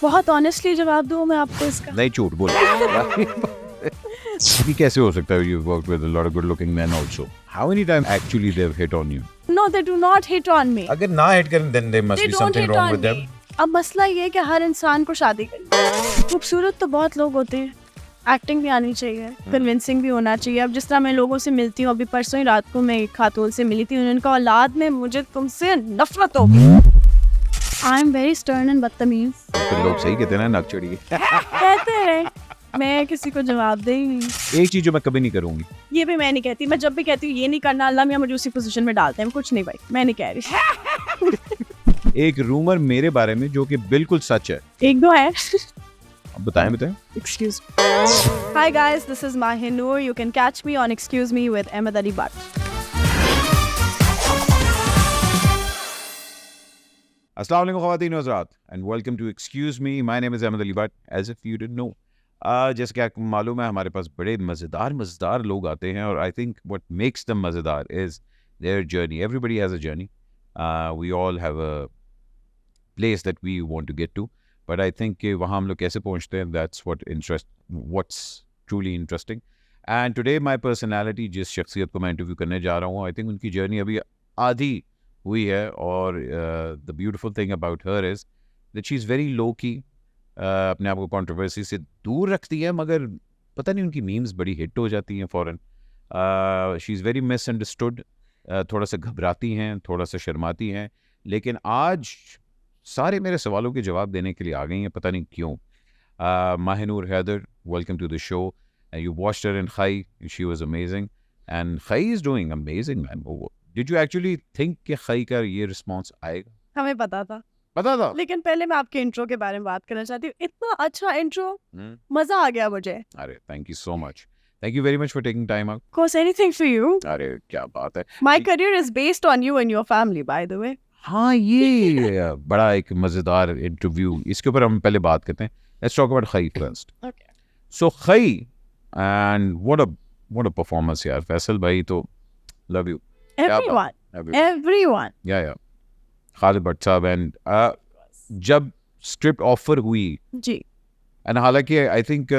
बहुत ऑनेस्टली जवाब दूं मैं आपको इसका? नहीं, झूठ बोल। ये कैसे हो सकता है? You worked with a lot of good-looking men also. How many times actually they've hit on you? No, they do not hit on me. अगर ना हिट करें, then there must They be don't something hit wrong on with me. them. अब मसला ये है कि हर इंसान को शादी करनी, खूबसूरत तो बहुत लोग होते हैं, एक्टिंग भी आनी चाहिए, कन्विंसिंग भी होना चाहिए। अब जिस तरह मैं लोगों से मिलती हूँ, अभी परसों ही रात को मैं एक खातून से मिली थी, उन्होंने कहा औलाद में मुझे तुमसे नफरत होगी। I am very stern and बदतमीज। तो लोग सही कहते हैं ना, नक चढ़िए। कहते हैं, मैं किसी को जवाब दे ही नहीं। एक चीज जो मैं कभी नहीं करूंगी, ये भी मैं नहीं कहती। मैं जब भी कहती हूँ ये नहीं करना, अल्लाह मियां मुझे उसी पोजीशन में डालते हैं। कुछ नहीं भाई, मैं नहीं कह रही। एक रूमर मेरे बारे में जो कि बिल्कुल सच है। एक दो है। अब बताएं। Excuse me. Hi guys, this is Mahin Noor. You can catch me on Excuse Me with Ahmed Ali Bhatt. अस्सलाम वालेकुम ख़वातीन व हज़रात, and welcome to Excuse Me. My name is Ahmed Ali Bhatt, as if you didn't know. जैसे कि आपको मालूम है, हमारे पास बड़े मज़ेदार लोग आते हैं, और I think what makes them मज़ेदार is their journey. Everybody has a journey. We all have a place that we want to get to, but I think कि वहाँ हम लोग कैसे पहुँचते हैं, that's what's truly interesting. And today my personality, जिस शख्सियत को मैं इंटरव्यू करने जा रहा हूँ, I think उनकी जर्नी अभी आधी हुई है, और the beautiful thing about her is that she is very low की। अपने आप को कंट्रोवर्सी से दूर रखती है, मगर पता नहीं उनकी मीम्स बड़ी हिट हो जाती हैं फ़ौरन। शी इज़ वेरी मिसअंडरस्टूड, थोड़ा सा घबराती हैं, थोड़ा सा शर्माती हैं, लेकिन आज सारे मेरे सवालों के जवाब देने के लिए आ गई हैं, पता नहीं क्यों। Mahin Noor Haider, welcome to the show. You watched her in Khai, she was amazing, and Khai is doing amazing, man. Did you actually think कि Khai का ये रिस्पॉन्स आएगा? हमें पता था, लेकिन पहले मैं आपके इंट्रो के बारे में बात करना चाहती हूँ। इतना अच्छा इंट्रो, मजा आ गया मुझे। अरे thank you so much, thank you very much for taking time out. Of course, anything for you. अरे क्या बात है। My career is based on you and your family, by the way. हाँ, ये बड़ा एक मजेदार इंटरव्यू, इसके ऊपर हम पहले बात करते हैं। Let's talk about Khai first. Okay. So Khai, and what a performance यार। फैसल भाई तो love you. Everyone. Yeah. Khalid Bhatt साहब, एंड जब स्क्रिप्ट ऑफर हुई जी, एंड हालांकि आई थिंक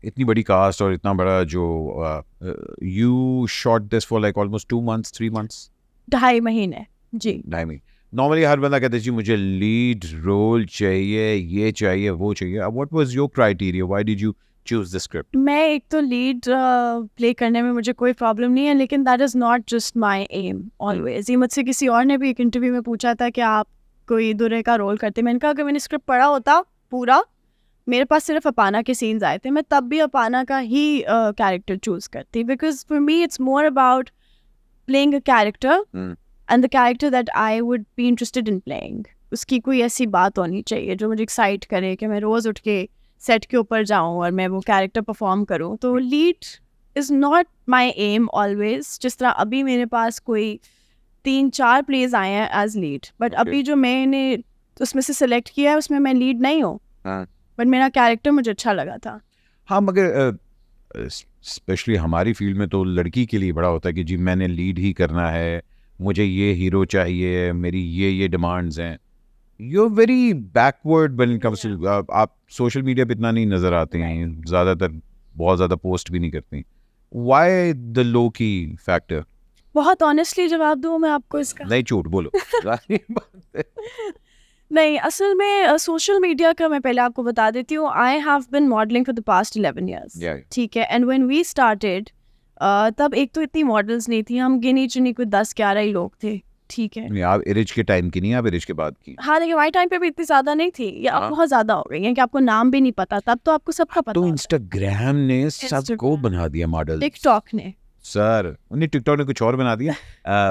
इतनी बड़ी कास्ट और इतना बड़ा जो you shot this for like almost 2 months 3 months, 2.5 महीने। जी, 2.5 महीने। नॉर्मली हर बंदा कहता है जी मुझे लीड रोल चाहिए, ये चाहिए, वो चाहिए। What was your criteria? Why did you choose the script? मैं एक तो लीड प्ले करने में मुझे कोई प्रॉब्लम नहीं है, लेकिन that is not just my am always. ये मुझसे किसी और ने भी एक इंटरव्यू में पूछा था कि आप कोई दुरे का रोल करते। मैंने कहा कि मैंने स्क्रिप्ट पढ़ा होता पूरा, मेरे पास सिर्फ अपाना के सीन्स आए थे, मैं तब भी अपाना का ही कैरेक्टर चूज करती, because for me it's more about playing a character and the character that I would be interested in playing. उसकी कोई ऐसी बात होनी चाहिए जो मुझे एक्साइट करे कि मैं रोज़ उठ के सेट के ऊपर जाऊँ और मैं वो कैरेक्टर परफॉर्म करूँ। तो lead is not my am always. जिस तरह अभी मेरे पास कोई 3-4 प्लेज आए हैं एज लीड, बट अभी जो मैंने उसमें से सिलेक्ट किया है उसमें मैं लीड नहीं हूँ, बट मेरा कैरेक्टर मुझे अच्छा लगा था। हाँ, मगर स्पेशली हमारी फील्ड में तो लड़की के लिए बड़ा होता है कि जी मैंने लीड ही करना है, मुझे ये हीरो चाहिए, मेरी ये डिमांड्स हैं। You're very backward when it comes to आप सोशल मीडिया पे इतना नहीं नज़र आते हैं, ज़्यादातर बहुत ज़्यादा पोस्ट भी नहीं करती। Why the low key factor? बहुत ऑनेस्टली जवाब दूँ मैं आपको इसका? नहीं, झूठ बोलो। नहीं, असल में सोशल मीडिया का मैं पहले आपको बता देती हूँ। I have been modelling for the past 11 years, ठीक है। एंड व्हेन वी स्टार्टेड तब एक तो इतनी मॉडल्स नहीं थी, हम गिनी चुनी कोई 10-11 ही लोग थे, ठीक है। आप इरिज के टाइम की नहीं, आप इरिज के बाद की। हाँ, लेकिन हमारे टाइम पे भी इतनी ज्यादा नहीं थी, या अब बहुत ज्यादा हो गई है कि आपको नाम भी नहीं पता। तब तो आपको सबका पता तो होता है। इंस्टाग्राम ने सबको बना दिया मॉडल। टिकटॉक ने, सर उन्हें टिकटॉक ने कुछ और बना दिया,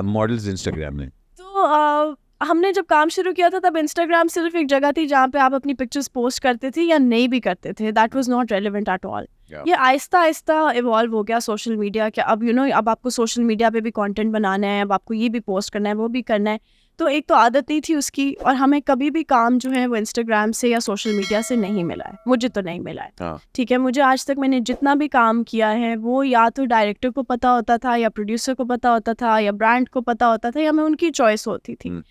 मॉडल्स इंस्टाग्राम ने। तो हमने जब काम शुरू किया था तब इंस्टाग्राम सिर्फ एक जगह थी जहाँ पे आप अपनी पिक्चर्स पोस्ट करते थे या नहीं भी करते थे। That was not relevant at all. ये आहिस्ता आहिस्ता इवॉल्व हो गया सोशल मीडिया के। अब अब आपको सोशल मीडिया पे भी कंटेंट बनाना है, अब आपको ये भी पोस्ट करना है, वो भी करना है। तो एक तो आदत नहीं थी उसकी, और हमें कभी भी काम जो है वो इंस्टाग्राम से या सोशल मीडिया से नहीं मिला है। मुझे तो नहीं मिला है, ठीक है। मुझे आज तक मैंने जितना भी काम किया है वो या तो डायरेक्टर को पता होता था, या प्रोड्यूसर को पता होता था, या ब्रांड को पता होता था, या मैं उनकी चॉइस होती थी।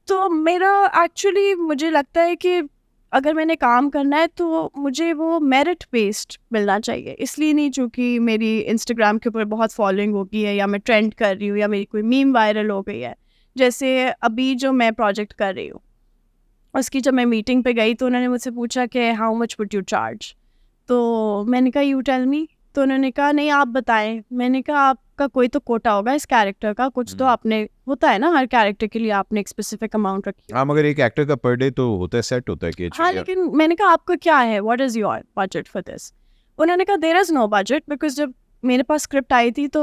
तो मेरा एक्चुअली मुझे लगता है कि अगर मैंने काम करना है तो मुझे वो मेरिट बेस्ड मिलना चाहिए, इसलिए नहीं चूँकि मेरी इंस्टाग्राम के ऊपर बहुत फॉलोइंग हो गई है या मैं ट्रेंड कर रही हूँ या मेरी कोई मीम वायरल हो गई है। जैसे अभी जो मैं प्रोजेक्ट कर रही हूँ, उसकी जब मैं मीटिंग पे गई तो उन्होंने मुझसे पूछा कि how much would you charge, तो मैंने कहा यू टेल मी, तो उन्होंने कहा नहीं आप बताएं। मैंने कहा आपका कोई तो कोटा होगा इस कैरेक्टर का, कुछ तो आपने, होता है ना हर कैरेक्टर के लिए आपने एक स्पेसिफिक अमाउंट रखी। हाँ, मगर एक एक्टर का पर डे तो होता है, सेट होता है कि हाँ, लेकिन मैंने कहा आपका क्या है, what is your budget for this. उन्होंने कहा there is no budget, because जब मेरे पास स्क्रिप्ट आई थी तो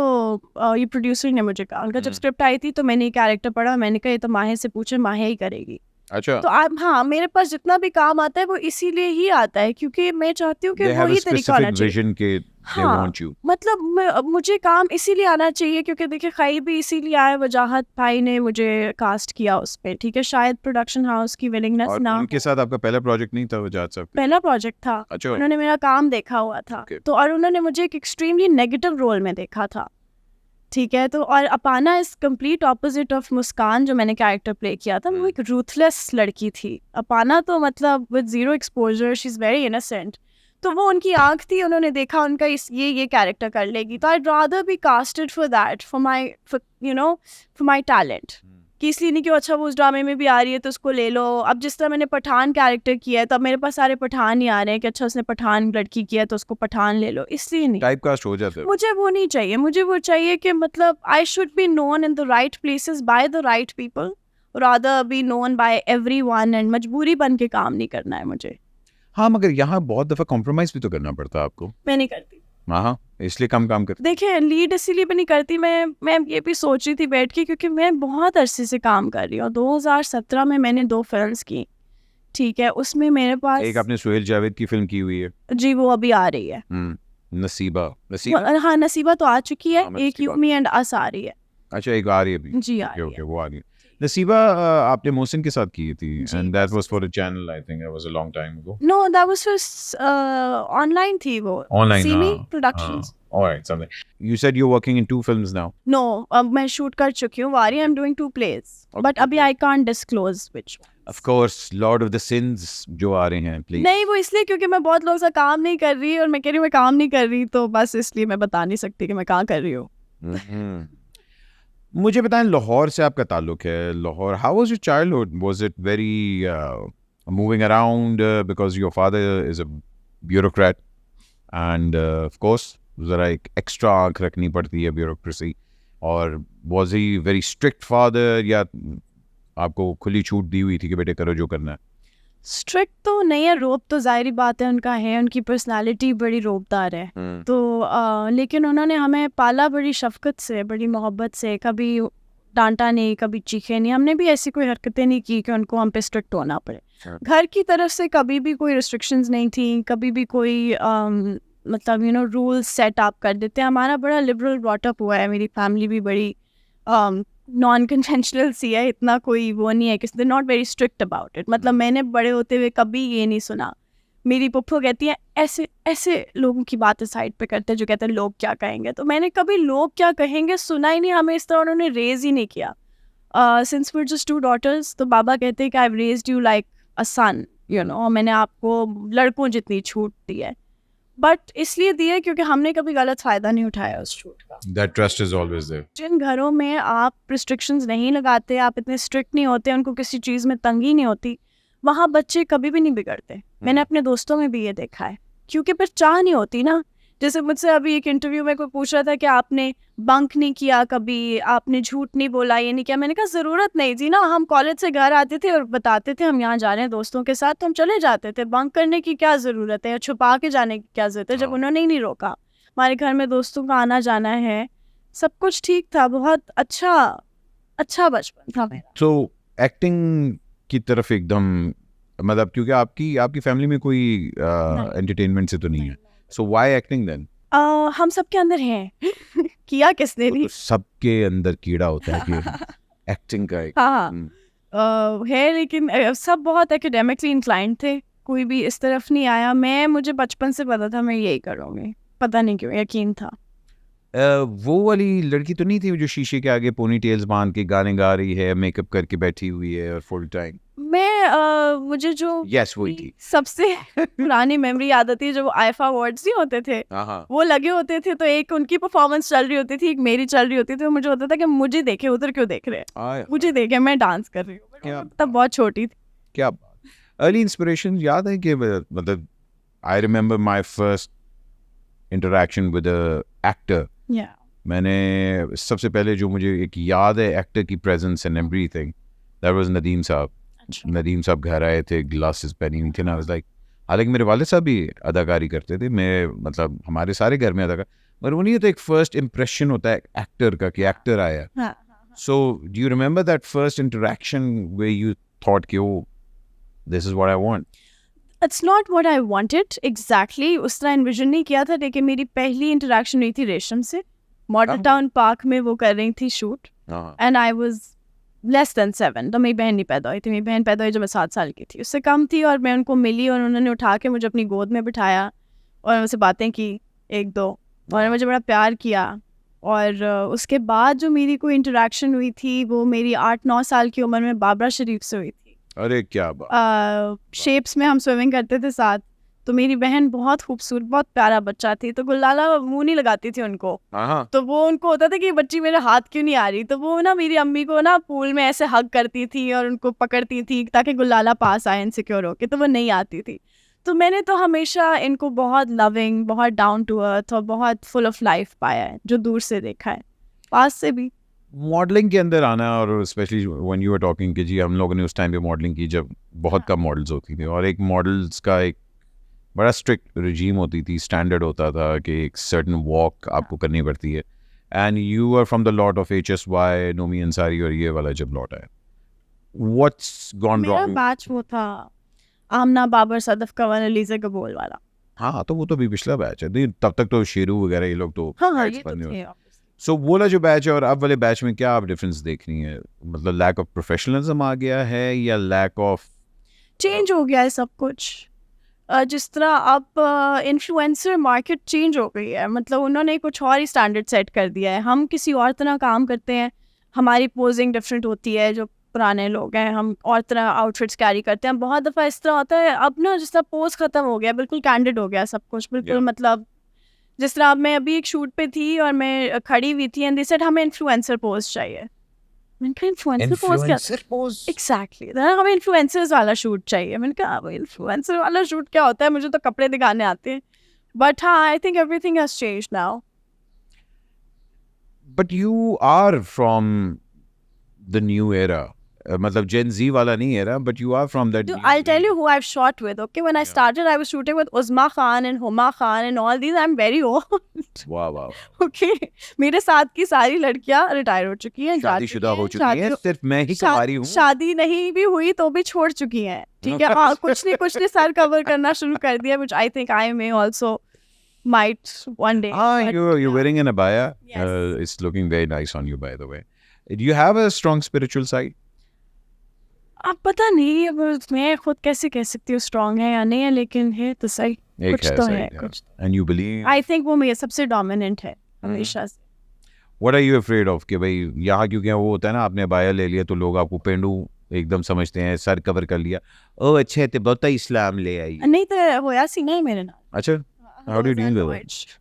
ये प्रोड्यूसर ने मुझे कहा, उनका जब स्क्रिप्ट आई थी तो मैंने ये कैरेक्टर पढ़ा, मैंने कहा ये तो माहे से पूछे, माहे ही करेगी। अच्छा, तो आप, हाँ, मेरे पास जितना भी काम आता है वो इसीलिए ही आता है क्योंकि मैं चाहती हूँ कि they have a वही तरीका आना specific चाहिए। vision के they हाँ, want you. मतलब मुझे काम इसीलिए आना चाहिए क्योंकि देखिए खई भी इसीलिए आया, वजाहत भाई ने मुझे कास्ट किया उस पे, ठीक है, शायद प्रोडक्शन हाउस की विलिंगनेस और ना उनके हो। साथ आपका पहला प्रोजेक्ट नहीं था वजाहत साहब का? पहला प्रोजेक्ट था, अच्छा, उन्होंने मेरा काम देखा हुआ था। Okay. तो और उन्होंने मुझे एक एक्सट्रीमली नेगेटिव रोल में देखा था, ठीक है। तो और अपाना इज कंप्लीट ऑपोजिट ऑफ मुस्कान जो मैंने कैरेक्टर प्ले किया था, वो एक रूथलेस लड़की थी। अपाना तो मतलब with zero exposure, she is very innocent. तो वो उनकी आंख थी, उन्होंने देखा उनका ये कैरेक्टर कर लेगी, तो I rather be casted for that, for my for my talent, कि इसलिए नहीं कि अच्छा वो उस ड्रामे में भी आ रही है तो उसको ले लो। अब जिस तरह मैंने पठान कैरेक्टर किया है, तब मेरे पास सारे पठान ही आ रहे हैं कि अच्छा उसने पठान लड़की किया है तो उसको पठान ले लो, इसलिए नहीं। टाइप कास्ट हो जाता है। मुझे वो नहीं चाहिए, मुझे वो चाहिए कि मतलब I should be known in the right places by the right people, rather be known by everyone, and मजबूरी बन के काम नहीं करना है मुझे। हाँ, मगर यहाँ बहुत दफा कॉम्प्रोमाइज भी तो करना पड़ता है आपको। मैं नहीं करती। हाँ, इसलिए कम काम करते। देखिए लीड इसीलिए भी नहीं करती, मैं ये भी सोच रही थी बैठ के, क्योंकि मैं बहुत अरसे से काम कर रही हूँ। 2017 में मैंने 2 फिल्म्स की, ठीक है, उसमें मेरे पास एक आपने सुहेल जावेद की फिल्म की हुई है, जी वो अभी आ रही है। नसीबा। हाँ, नसीबा तो आ चुकी है, हाँ, एक नसीबा। यू मी एंड अस आ रही है। अच्छा, एक आ रही है अभी। जी आ ओके रही ओके, है। वो आ रही है। नसीबा आपने मोहसिन के साथ की थी, जी, and that was for a channel, I think it was a long time ago. No that was for online थी वो, ऑनलाइन, सीमी हाँ, productions. Alright, something. You said you working in 2 films now. No, अब मैं shoot कर चुकी हूँ वारी, I am doing 2 places, but अभी I can't disclose which. Of course, lord of the sins जो आ रहे हैं, प्लीज। नहीं, वो इसलिए क्योंकि मैं बहुत लोगों से काम नहीं कर रही और मैं कह रही हूँ मैं काम नहीं कर रही, तो बस इसलिए मैं बता नहीं सकती कि मैं कहाँ कर रही हूँ। मुझे बताएं, लाहौर से आपका ताल्लुक है। Lahore, how was your childhood? Was it very moving around because your father is a bureaucrat, end of course ज़रा एक एक्स्ट्रा आंख रखनी पड़ती है ब्यूरोक्रेसी, और was he very strict father, या आपको खुली छूट दी हुई थी कि बेटे करो जो करना है? स्ट्रिक्ट तो नहीं है, रोब तो जाहिर बात है उनका है, उनकी पर्सनालिटी बड़ी रोबदार है। तो लेकिन उन्होंने हमें पाला बड़ी शफकत से, बड़ी मोहब्बत से, कभी डांटा नहीं, कभी चीखे नहीं, हमने भी ऐसी कोई हरकतें नहीं की कि उनको हम पे स्ट्रिक्ट होना पड़े। घर की तरफ से कभी भी कोई रिस्ट्रिक्शंस नहीं थी, कभी भी कोई मतलब रूल्स सेट अप कर देते। हमारा बड़ा लिबरल ब्रॉटअप हुआ है, मेरी फैमिली भी बड़ी नॉन कन्वेंशनल सी है, इतना कोई वो नहीं है कि they not very strict about it. मतलब मैंने बड़े होते हुए कभी ये नहीं सुना। मेरी पप्पू कहती है ऐसे ऐसे लोगों की बातें साइड पे करते हैं जो कहते हैं लोग क्या कहेंगे, तो मैंने कभी लोग क्या कहेंगे सुना ही नहीं, हमें इस तरह उन्होंने रेज ही नहीं किया। सिंस वी जस्ट 2 daughters, तो बाबा कहते हैं कि I have raised you like a son, मैंने आपको लड़कों जितनी छूट दी है, बट इसलिए दी है क्योंकि हमने कभी गलत फ़ायदा नहीं उठाया उस छूट का। That trust is always there. जिन घरों में आप रिस्ट्रिक्शंस नहीं लगाते, आप इतने स्ट्रिक्ट नहीं होते, उनको किसी चीज़ में तंगी नहीं होती, वहाँ बच्चे कभी भी नहीं बिगड़ते। मैंने अपने दोस्तों में भी ये देखा है, क्योंकि फिर चाह नहीं होती ना। जैसे मुझसे अभी एक इंटरव्यू में कोई पूछ रहा था कि आपने बंक नहीं किया कभी, आपने झूठ नहीं बोला, ये नहीं किया। मैंने कहा ज़रूरत नहीं थी ना, हम कॉलेज से घर आते थे और बताते थे हम यहाँ जा रहे हैं दोस्तों के साथ, तो हम चले जाते थे। बंक करने की क्या ज़रूरत है या छुपा के जाने की क्या ज़रूरत है, जब उन्होंने ही नहीं रोका। हमारे घर में दोस्तों का आना जाना है, सब कुछ ठीक था, बहुत अच्छा बचपन था मेरा। तो एक्टिंग की तरफ एकदम, मतलब क्योंकि आपकी फैमिली में कोई एंटरटेनमेंट से तो नहीं है, सो व्हाई एक्टिंग देन? हम सबके अंदर हैं किया किसने तो नहीं। सबके अंदर कीड़ा होता है कि एक्टिंग का एक हाँ है, लेकिन सब बहुत एकेडमिकली इंक्लाइंड थे, कोई भी इस तरफ नहीं आया। मुझे बचपन से पता था मैं यही करूँगी, पता नहीं क्यों यकीन था। वो वाली लड़की तो नहीं थी जो शीशे के आगे पोनी टेल्स बांध के गाने गा रही है, मेकअप करके बैठी हुई है और फुल टाइम? मुझे जो यस वही थी। सबसे पुरानी मेमोरी याद आती है, जो आईफा अवार्ड्स नहीं होते थे, हाँ वो लगे होते थे, तो एक उनकी परफॉर्मेंस चल रही होती थी, एक मेरी चल रही होती थी, तो मुझे होता था कि मुझे देखे, उधर क्यों देख रहे हैं, मुझे देखे, मैं डांस कर रही हूँ। तब बहुत छोटी थी। क्या अर्ली इंस्पिरेशन याद है कि मतलब I remember my first interaction with a actor. मैंने सबसे पहले जो मुझे एक याद है एक्टर की presence and everything, that was Nadeem साहब। नदीम साहब घर आए थे, ग्लासेस पहनी हुई थी ना, वाज लाइक, हालांकि मेरे वाले साहब भी अदाकारी करते थे, मैं मतलब हमारे सारे घर में अदाकार, पर वो नहीं, तो एक फर्स्ट इम्प्रेशन होता है एक्टर का कि एक्टर आया। So do you remember that first interaction way you thought कि oh this is what I want? It's not what I wanted exactly, उस तरह इन्विजन नहीं किया था, लेकिन मेरी पहली इंटरेक्शन हुई थी रेशम से। मॉडल टाउन पार्क में वो कर रही थी shoot, and I was less than 7, तो मेरी बहन नहीं पैदा हुई थी। मेरी बहन पैदा हुई जब मैं 7 साल की थी, उससे कम थी, और मैं उनको मिली और उन्होंने उठा के मुझे अपनी गोद में बिठाया और मुझसे बातें की एक दो, और मुझे बड़ा प्यार किया। और उसके बाद जो मेरी कोई इंटरेक्शन हुई थी वो मेरी 8-9 साल की उम्र में बाबरा शरीफ से हुई थी। अरे क्या बात! शेप्स में हम स्विमिंग करते थे साथ, तो मेरी बहन बहुत खूबसूरत, बहुत प्यारा बच्चा थी, तो गुलाला मुंह नहीं लगाती थी उनको, तो वो उनको होता था कि ये बच्ची मेरे हाथ क्यों नहीं आ रही, तो वो ना मेरी अम्मी को ना पूल में ऐसे हग करती थी और उनको पकड़ती थी ताकि गुलाला पास आए इनसिक्योर होके, तो वो नहीं आती थी। तो मैंने तो हमेशा इनको बहुत लविंग, बहुत डाउन टू अर्थ और बहुत फुल ऑफ लाइफ पाया है, जो दूर से देखा है, पास से भी। मॉडलिंग के अंदर आना, और specially when you were talking कि जी हम लोगों ने उस टाइम पे मॉडलिंग की जब बहुत कम मॉडल्स होती थी, और एक मॉडल्स का एक बड़ा स्ट्रिक्ट रिजीम होती थी, स्टैंडर्ड होता था कि एक सर्टन वॉक आपको करनी पड़ती है, and you are from the lot of HSY, Nomi Ansari और ये वाला जब लॉट है, व्हाट्स गॉन मेरा रॉन्ग? बैच वो था आमना, बाबर, सदफ, कंवर, अलीज़ा कबूल वाला। हाँ, तो वो तो भी पिछला बैच है, नहीं तब तक तो शेरू वगैरह ये लोग तो हाँ, ये तो थे। सो वो वाला जो बैच है और अब वाले बैच में क्या आप डिफरेंस देख रही है? मतलब लैक ऑफ प्रोफेशनलिज्म आ गया है या लैक ऑफ चेंज हो गया है सब कुछ। जिस तरह अब इन्फ्लुएंसर मार्केट चेंज हो गई है, मतलब उन्होंने कुछ और ही स्टैंडर्ड सेट कर दिया है। हम किसी और तरह काम करते हैं, हमारी पोजिंग डिफरेंट होती है, जो पुराने लोग हैं हम और तरह आउटफिट्स कैरी करते हैं। बहुत दफ़ा इस तरह होता है अब ना, जिस तरह पोज ख़त्म हो गया, बिल्कुल कैंडिड हो गया सब कुछ, बिल्कुल मतलब जिस तरह अब मैं अभी एक शूट पे थी और मैं खड़ी हुई थी एंड दे सेड हमें इन्फ्लुएंसर पोज चाहिए। मैंने कहा इन्फ्लुएंसर पोज एग्जैक्टली, हमें इन्फ्लुएंसर्स वाला शूट चाहिए। मैंने कहा अब इन्फ्लुएंसर वाला शूट क्या होता है, मुझे तो कपड़े दिखाने आते हैं। बट हाँ, I think everything has changed now. But you are from the new era, मतलब Gen Z वाला नहीं era, but you are from that. I'll tell you who I've shot with. Okay, when I started, I was shooting with Uzma Khan and Huma Khan and all these. I'm very old. wow. Okay, मेरे साथ की सारी लड़कियां retire हो चुकी हैं, शादीशुदा हो चुकी हैं, सिर्फ मैं ही कुंवारी हूँ। शादी नहीं भी हुई तो भी छोड़ चुकी हैं, ठीक है। हाँ, कुछ ने सर कवर करना शुरू कर दिया, which I think I may also might one day. You're wearing an abaya. Yes. It's looking very nice on you, by the way. Do you have a strong spiritual side? अब पता नहीं, अब मैं खुद कैसे कह सकती हूँ स्ट्रॉन्ग है या नहीं है, लेकिन है तो सही, कुछ तो है कुछ। And you believe? I think वो मेरे सबसे डोमिनेंट है हमेशा से। What are you afraid of? कि भाई यहाँ क्योंकि वो होता है ना, आपने बाया ले लिया तो लोग आपको पेंडू एकदम समझते हैं, सर कवर कर लिया, ओ अच्छे है बहुत इस्लाम ले आई। नहीं तो होया सी नहीं मेरे नाल। अच्छा, how do you deal with it?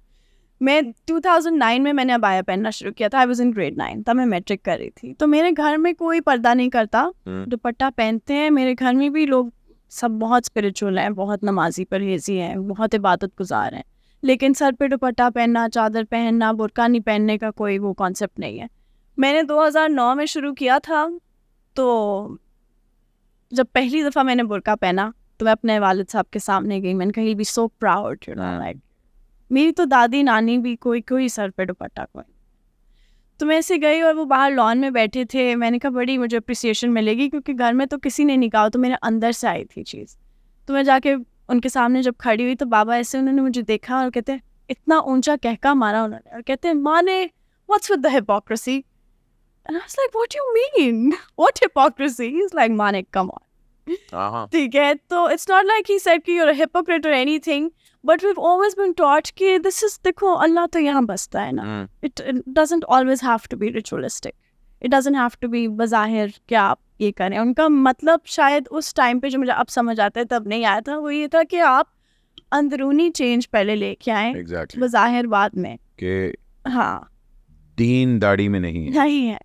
मैं 2009 में मैंने अबाया पहनना शुरू किया था। आई वाज इन ग्रेड 9, तब मैं मैट्रिक कर रही थी। तो मेरे घर में कोई पर्दा नहीं करता, दुपट्टा पहनते हैं। मेरे घर में भी लोग सब बहुत स्पिरिचुअल हैं, बहुत नमाजी परहेजी हैं, बहुत इबादत गुजार हैं, लेकिन सर पे दुपट्टा पहनना, चादर पहनना, बुर्का नहीं पहनने का कोई वो कॉन्सेप्ट नहीं है। मैंने 2009 में शुरू किया था, तो जब पहली दफ़ा मैंने बुर्का पहना तो मैं अपने वालिद साहब के सामने गई। मैंने कहा, be so proud, you know, like मेरी तो दादी नानी भी कोई सर पे दुपट्टा कोई। तो मैं ऐसे गई और वो बाहर लॉन में बैठे थे। मैंने कहा बड़ी मुझे अप्रिसिएशन मिलेगी, क्योंकि घर में तो किसी ने नहीं कहा, तो मेरे अंदर से आई थी चीज़। तो मैं जाके उनके सामने जब खड़ी हुई तो बाबा ऐसे उन्होंने मुझे देखा और कहते, इतना ऊंचा कहका मारा उन्होंने और कहते, माने what's with the hypocrisy? And I was like, what you mean what hypocrisy? He is like, माने कम ऑन, ठीक है। तो it's not like he said कि यू आर अ हिपोक्रेट और anything, But we've always been taught कि this is, देखो अल्लाह तो यहाँ बसता है ना. It doesn't always have to be ritualistic. It doesn't have to be बज़ाहिर कि आप ये करें. उनका मतलब शायद उस टाइम पे जो मुझे अब समझ आता है तब नहीं आया था, वो ये था कि आप अंदरूनी चेंज पहले लेके आए. Exactly. बज़ाहिर बाद में. कि हाँ. दीन दाढ़ी में नहीं है.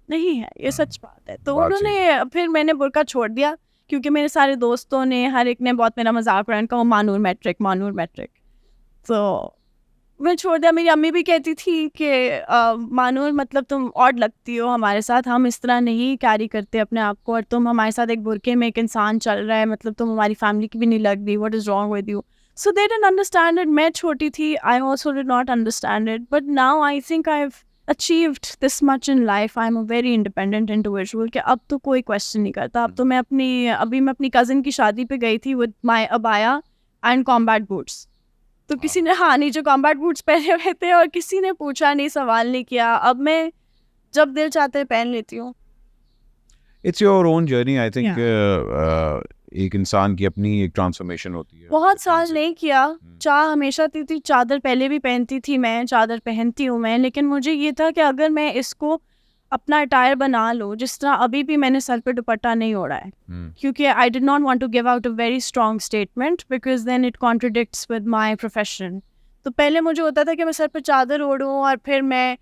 नहीं है, ये सच बात है. तो बात उन्होंने फिर मैंने बुर्का छोड़ दिया क्योंकि मेरे सारे दोस्तों ने हर एक ने बहुत मेरा मजाक उड़ाया, उनका वो मानूर मैट्रिक. तो मैं छोड़ दिया. मेरी अम्मी भी कहती थी कि मानूर मतलब तुम ऑड लगती हो हमारे साथ, हम इस तरह नहीं कैरी करते अपने आप को, और तुम हमारे साथ एक बुरके में एक इंसान चल रहा है, मतलब तुम हमारी फैमिली की भी नहीं लग रही. What is wrong with you? So they didn't understand it. मैं छोटी थी, I also did not understand it, but now I think I have achieved this much in life. I am a very independent individual कि अब तो कोई question नहीं करता. अब तो मैं अपनी कज़न की शादी पे गई थी with my abaya and combat boots. तो किसी ने नीचे कॉम्बैट बूट्स पहने हुए थे और किसी ने पूछा नहीं, सवाल नहीं किया. अब मैं जब दिल चाहते पहन लेती हूँ. It's your own journey. I think एक इंसान की अपनी एक ट्रांसफॉर्मेशन होती है. बहुत साल नहीं किया. चाह हमेशा थी, चादर पहले भी पहनती थी मैं, चादर पहनती हूँ मैं, लेकिन मुझे ये था कि अगर मैं इसको अपना अटायर बना लूँ, जिस तरह अभी भी मैंने सर पे दुपट्टा नहीं ओढ़ा है, क्योंकि I did not want to give out a very strong statement because then it contradicts with my profession. तो पहले मुझे होता था कि मैं सर पे चादर ओढ़ूँ और फिर मैं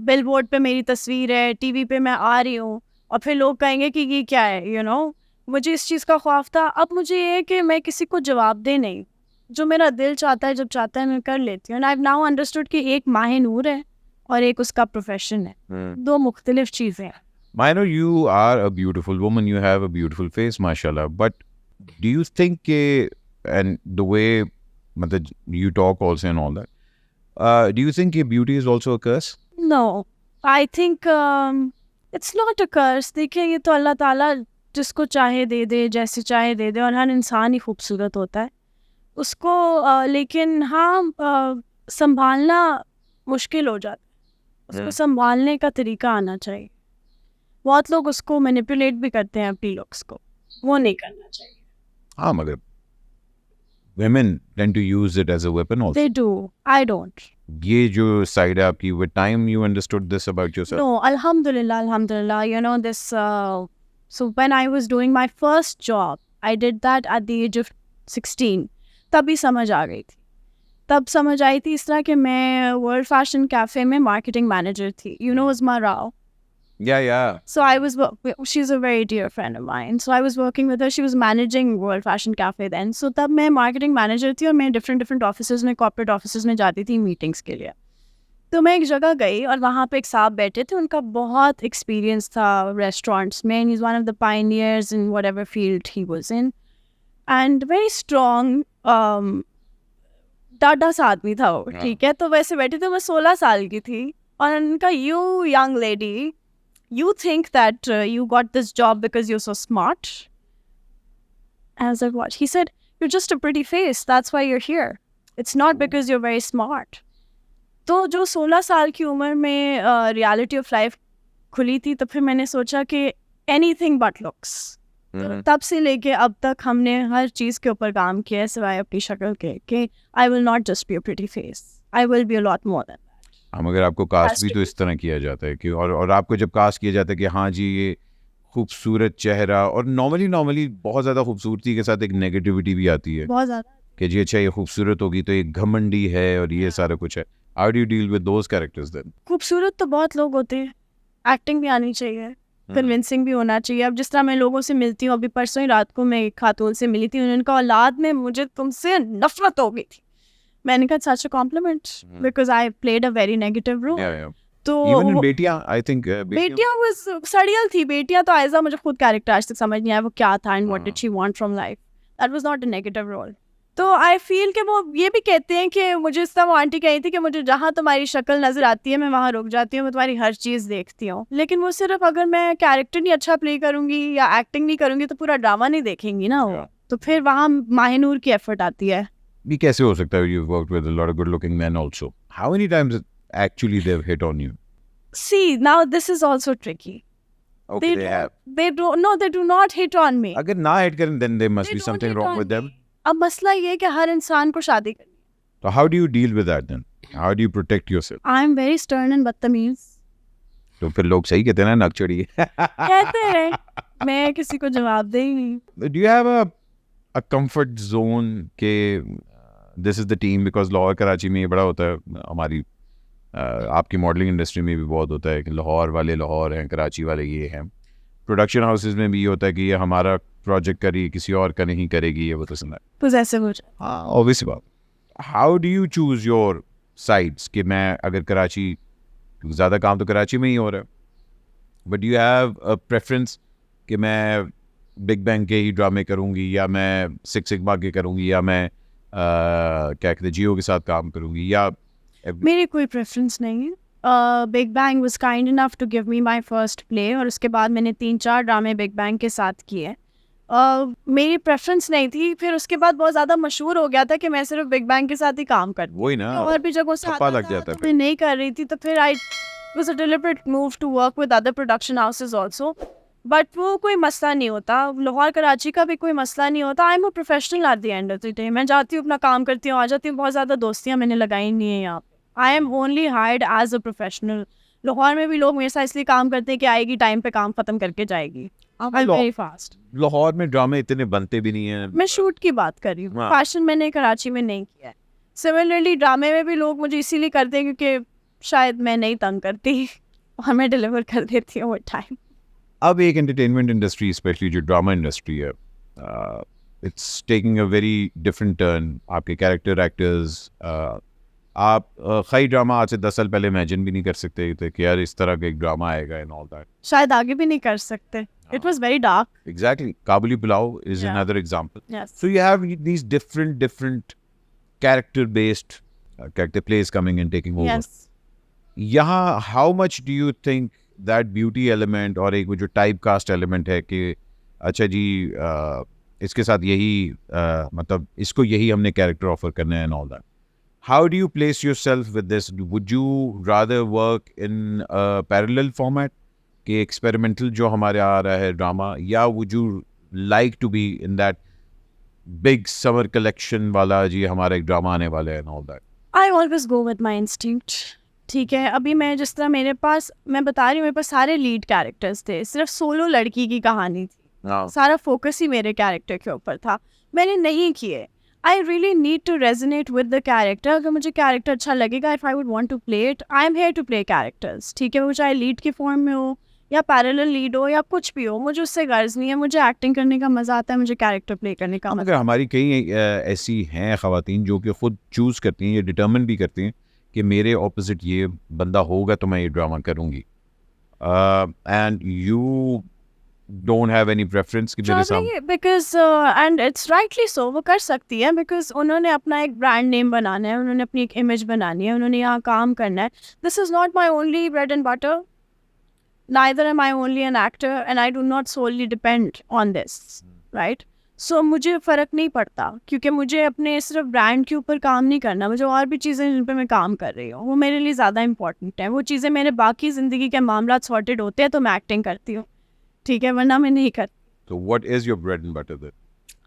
बिल बोर्ड पे मेरी तस्वीर है, टीवी पे मैं आ रही हूँ और फिर लोग कहेंगे कि ये क्या है, यू नो. मुझे इस चीज़ का ख्वाफ था. अब मुझे ये है कि मैं किसी को जवाब दे नहीं, जो मेरा दिल चाहता है जब चाहता है मैं कर लेती हूँ. And I have now understood कि एक माहे नूर है और एक उसका प्रोफेशन है. दो मुख्तलिफ चीज़ें हैं. I know you are a beautiful woman. You have a beautiful face, mashallah. But do you think and the way मतलब you talk also and all that, do you think beauty is also a curse? No, I think it's not a curse. देखिए, ये तो अल्लाह ताला जिसको चाहे दे दे, जैसे चाहे दे दे, और हर इंसान ही खूबसूरत होता है उसको. लेकिन हाँ, संभालना मुश्किल हो जाता है. उसको संभालने का तरीका आना चाहिए. बहुत लोग उसको मैनिपुलेट भी करते हैं अपनी लुक्स को, वो नहीं करना चाहिए. हाँ, मगर women tend to use it as a weapon also. They do. I don't. ये जो side है आपकी, with time you understood this about yourself? No, alhamdulillah. You know this. So when I was doing my first job, I did that at the age of 16. तभी समझ आ गई थी. तब समझ आई थी इस तरह कि मैं वर्ल्ड फैशन कैफे में मार्केटिंग मैनेजर थी. You know Uzma Rao. Yeah. So she's a very dear friend of mine. So I was working with her. She was managing World Fashion Cafe then. So तब मैं marketing manager थी और मैं different offices में, corporate offices में जाती थी meetings के लिए. तो मैं एक जगह गई और वहाँ पे एक साहब बैठे थे. उनका बहुत experience था restaurants में. He's one of the pioneers in whatever field he was in. And very strong, डाढ़ा सा आदमी था वो. ठीक है. तो वैसे बैठे थे. मैं 16 साल की थी और उनका you young lady, you think that you got this job because you're so smart? I was like, what? He said, you're just a pretty face. That's why you're here. It's not because you're very smart. तो जो 16 साल की उम्र में reality of life खुली थी, तो फिर मैंने सोचा कि anything but looks. तो तब से लेके अब तक हमने हर चीज़ के ऊपर काम किया है सिवाय अपनी शक्ल के, कि I will not just be a pretty face. I will be a lot more than that. मगर आपको कास्ट भी तो इस तरह किया जाता है कि और आपको जब कास्ट किया जाता है कि हाँ जी ये खूबसूरत चेहरा, और नॉर्मली बहुत ज़्यादा खूबसूरती के साथ एक नेगेटिविटी भी आती है बहुत ज़्यादा कि जी अच्छा ये खूबसूरत होगी तो एक घमंडी है और ये सारा कुछ है. How do you deal with those characters then? खूबसूरत तो बहुत लोग होते हैं. एक्टिंग भी आनी चाहिए, कन्विंसिंग भी होना चाहिए. अब जिस तरह मैं लोगों से मिलती हूँ, अभी परसों ही रात को मैं एक खातून से मिली थी. उन्होंने कहा औलाद में मुझे तुमसे नफरत हो गई थी. मैंने कहा such a compliment because I played a very negative role. तो even in Betiyaan, I think बेटियां वाज सड़ियल थी. बेटियां तो आयजा मुझे खुद कैरेक्टर आज तक समझ नहीं आया वो क्या था and what did she want from life. That was not a negative role. तो आई फील कि वो ये भी कहते हैं कि मुझे इस तरह वो आंटी कही थी कि मुझे जहाँ तुम्हारी शक्ल नजर आती है मैं वहाँ रुक जाती हूँ, मैं तुम्हारी हर चीज़ देखती हूँ. लेकिन वो सिर्फ अगर मैं कैरेक्टर नहीं अच्छा प्ले करूँगी या एक्टिंग नहीं करूँगी तो पूरा ड्रामा नहीं देखेंगी ना वो. तो फिर वहाँ माहिनूर की एफर्ट आती है. भी कैसे हो सकता है? You've worked with a lot of good looking men also. How many times actually they've hit on you? See, now this is also tricky. Okay, they have. They do not hit on me. अगर ना hit करें then there must They be don't something hit wrong on with them. me. अब मसला ये है कि हर इंसान को शादी करनी है. तो how do you deal with that then? How do you protect yourself? I am very stern and बदतमीज. तो फिर लोग सही कहते हैं ना, नक चढ़ी है. कहते हैं, मैं किसी को जवाब दे ही नहीं. Do you have a comfort zone के this is the team? Because Lahore Karachi में ये बड़ा होता है, हमारी आपकी मॉडलिंग इंडस्ट्री में भी बहुत होता है कि लाहौर वाले लाहौर हैं, कराची वाले ये हैं. प्रोडक्शन हाउसेज में भी ये होता है कि ये हमारा प्रोजेक्ट करिए, किसी और का नहीं करेगी, ये वो तो सुना है. पोजेसिव हो जाए. हाँ, ऑब्वियस बात. How do you choose your sides कि मैं अगर कराची, ज़्यादा काम तो कराची में ही हो रहा है, but you have a preference कि मैं बिग बैंग के ही ड्रामे करूँगी, या मैं सिक्स सिग्मा के करूँगी, या मैं क्या कहते हैं जियो के साथ काम करूँगी, या मेरी कोई प्रेफरेंस नहीं है. Big Bang was kind enough to give me my first play, और उसके बाद मैंने 3-4 ड्रामे बिग बैंग के साथ किए. मेरी प्रेफरेंस नहीं थी. फिर उसके बाद बहुत ज़्यादा मशहूर हो गया था कि मैं सिर्फ बिग बैंग के साथ ही काम करती हूँ. वही ना, और भी जगहों से थप्पा आता लग था, जाता है तो मैं नहीं कर रही थी. तो फिर I was a deliberate move to work with other production houses also. But वो कोई मसला नहीं होता. लाहौर कराची का भी कोई मसला नहीं होता. I am a professional at the end of the day. मैं जाती हूँ, अपना काम करती हूँ, आ जाती हूँ. बहुत ज़्यादा दोस्तियाँ मैंने लगाई नहीं है यहाँ पे. I am only hired as a professional. Lahore में भी लोग मेरे साथ इसलिए काम करते हैं कि आएगी, टाइम पे काम खत्म करके जाएगी. I am very fast. Lahore में ड्रामे इतने बनते भी नहीं हैं. मैं शूट की बात कर रही हूँ, हाँ. फैशन मैंने कराची में नहीं किया है. सिमिलरली ड्रामे में भी लोग मुझे इसीलिए करते हैं क्योंकि शायद मैं नहीं तंग करती और मैं डिलीवर कर देती हूँ वो टाइम. अब एक एंटरटेनमेंट इंडस्ट्री, स्पेशली जो ड्रामा इंडस्ट्री है, it's taking a very different turn. आपके कैरेक्टर एक्टर्स, आप कई ड्रामा आज से 10 साल पहले इमेजिन भी नहीं कर सकते थे कि यार इस तरह का एक ड्रामा आएगा एंड ऑल दैट. शायद आगे भी नहीं कर सकते. It was very dark. Exactly. Kabuli Pulao is Yeah. another example. Yes. So you have these different character-based character plays coming and taking over. Yes. यहाँ how much do you think that beauty element और एक वो जो type cast element है कि अच्छा जी इसके साथ यही मतलब इसको यही हमने character offer करना है and all that. How do you place yourself with this? Would you rather work in a parallel format कि एक्सपेरिमेंटल जो हमारे आ रहा है ड्रामा, या would you like to be in that big summer collection वाला जी हमारा एक ड्रामा आने वाला है and all that? I always go with my instinct. ठीक है, अभी मैं जिस तरह मेरे पास, मैं बता रही हूँ, मेरे पास सारे लीड कैरेक्टर्स थे. सिर्फ सोलो लड़की की कहानी थी. सारा फोकस ही मेरे कैरेक्टर के ऊपर था. मैंने नहीं किए. I really need to resonate with the character. अगर मुझे कैरेक्टर अच्छा लगेगा, if I would want to play it, I am here to play characters. ठीक है, वो चाहे लीड की फॉर्म में हो या पैरेलल लीड हो या कुछ भी हो, मुझे उससे गर्ज नहीं है. मुझे एक्टिंग करने का मज़ा आता है, मुझे कैरेक्टर प्ले करने का मगर हमारी कई ऐसी हैं ख़वातीन जो कि खुद चूज़ करती हैं, ये डिटर्मिन भी करती हैं कि मेरे ऑपोजिट ये बंदा होगा तो मैं ये ड्रामा करूँगी. And you don't have any preference कि मेरे सामने, because and it's rightly so, वो कर सकती है बिकॉज उन्होंने अपना एक ब्रांड नेम बनाना है, उन्होंने अपनी एक इमेज बनानी है, उन्होंने यहाँ काम करना है. This is not my only bread and butter. Neither am I only an actor and I do not solely depend on this, right? So मुझे फ़र्क नहीं पड़ता क्योंकि मुझे अपने सिर्फ ब्रांड के ऊपर काम नहीं करना. मुझे और भी चीज़ें जिन पे मैं काम कर रही हूँ वो मेरे लिए ज़्यादा इंपॉर्टेंट है. वो चीज़ें मेरे बाकी ज़िंदगी के मामला सॉर्टेड होते हैं तो मैं एक्टिंग करती हूँ. ठीक है, वरना मैं नहीं करती. तो what is your bread and butter then?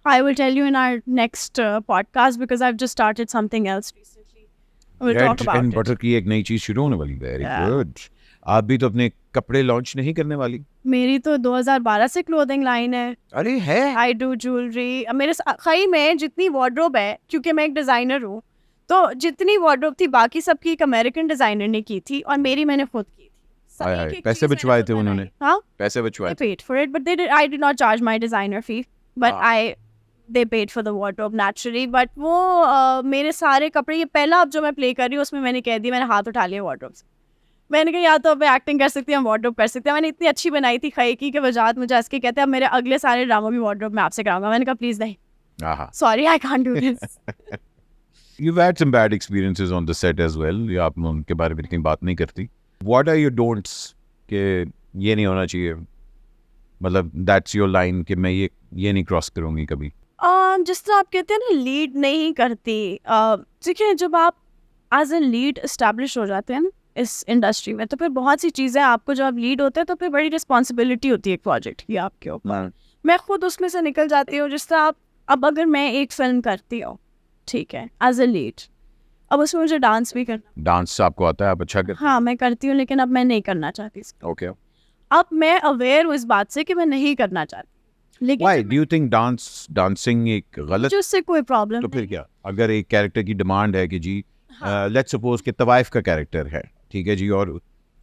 I will tell you in our next podcast because I've just started something else recently. We'll talk bread and about butter it. की एक नई चीज़ शुरू होने वाली. Very good. आप भी तो अपने कपड़े लॉन्च नहीं करने वाली? मेरी तो 2012 से क्लोथिंग लाइन है. अरे है. I do jewellery. मेरे खई में जितनी वार्डरोब है, क्योंकि मैं एक डिज़ाइनर हूँ, तो जितनी वार्डरोब थी बाकी सबकी एक अमेरिकन डिज़ाइनर ने की थी और मेरी मैंने खुद की थी. हाय हाय, पैसे बचवाए थे उन्होंने? हाँ, पैसे बचवाए? they paid for it, but I did not charge my designer fee, but they paid for the wardrobe naturally. But वो मेरे सारे कपड़े, ये पहला अब जो मैं प्ले कर रही हूँ उसमें मैंने कह दिया, मैंने हाथ उठा लिया वार्डरोब से. मैंने कहा या तो अब एक्टिंग कर सकती हूँ, वार्डरोब कर सकते हैं. मैंने इतनी अच्छी बनाई थी खई की कि वजाहत मुझे हंस के कहते हैं अब मेरे अगले सारे ड्रामा भी वार्डरोब मैं आपसे कराऊंगा. मैंने कहा प्लीज़ नहीं, sorry, I can't do this. You've had some bad experiences on the set as well. या आप उनके बारे में इतनी बात नहीं करती. What are your don'ts कि ये नहीं होना चाहिए, मतलब that's your line कि मैं ये नहीं क्रॉस करूँगी कभी? जिस तरह आप कहते हैं ना लीड नहीं करती. देखिए, जब आप एज ए लीड इस्टेब्लिश हो जाते हैं ना इस इंडस्ट्री में, तो फिर बहुत सी चीज़ें आपको, जब आप लीड होते हैं तो फिर बड़ी रिस्पॉन्सिबिलिटी होती है एक प्रोजेक्ट की आपके ऊपर. मैं खुद उसमें से निकल जाती हूँ. जिस तरह आप, अब अगर मैं एक फिल्म करती हूँ, ठीक है, एज ए लीड, अब उसमें मुझे डांस भी करना, डांस आपको आता है, आप अच्छा करते हाँ मैं करती हूँ, लेकिन अब मैं नहीं करना चाहती इसको। हैं? ओके, अब मैं अवेयर हूँ इस बात से कि मैं नहीं करना चाहती, लेकिन व्हाई जब डू यू थिंक डांसिंग एक गलत, मुझे उससे कोई प्रॉब्लम तो फिर नहीं क्या अगर एक कैरेक्टर की डिमांड है कि जी हाँ। लेट्स सपोज कि तवाइफ का कैरेक्टर है, ठीक है जी, और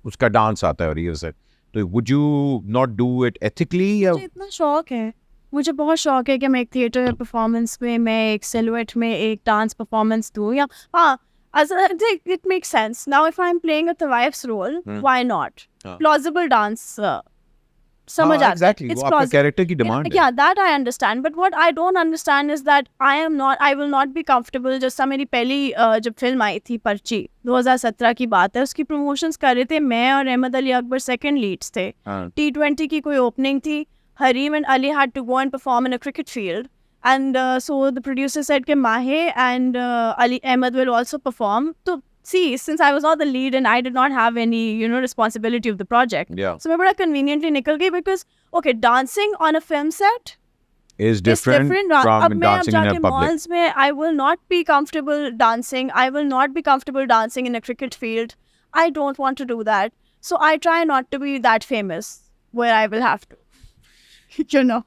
उसका डांस आता है और ये सब, तो would you not do it ethically या मुझे इतना शौक है, मुझे बहुत शौक है कि मैं एक थिएटर परफॉर्मेंस में, मैं एक सिलुएट में एक डांस परफॉर्मेंस दूँ, या हाँ it makes sense now if I'm playing a wife's role, why not, हाँ। plausible dance, समझ आता है, एग्जैक्टली, it's वो आपका plausible. कैरेक्टर की डिमांड है। Yeah, that I understand, but what I don't understand is that I will not be comfortable. जैसा मेरी पहली जब फिल्म आई थी पर्ची, 2017 की बात है, उसकी प्रमोशंस कर रहे थे, मैं और अहमद अली अकबर सेकंड लीड्स थे, हाँ। T20 की कोई ओपनिंग थी, Hareem and Ali had to go and perform in a cricket field, and so the producer said कि Mahe and Ali Ahmed will also perform. तो see, since I was not the lead and I did not have any, responsibility of the project, Yeah. so मैं बड़ा conveniently निकल गई, because okay, dancing on a film set is is different different. from अब मैं अब dancing in a जाके public. malls में I will not be comfortable dancing. I will not be comfortable dancing in a cricket field. I don't want to do that. So I try not to be that famous where I will have to. You know.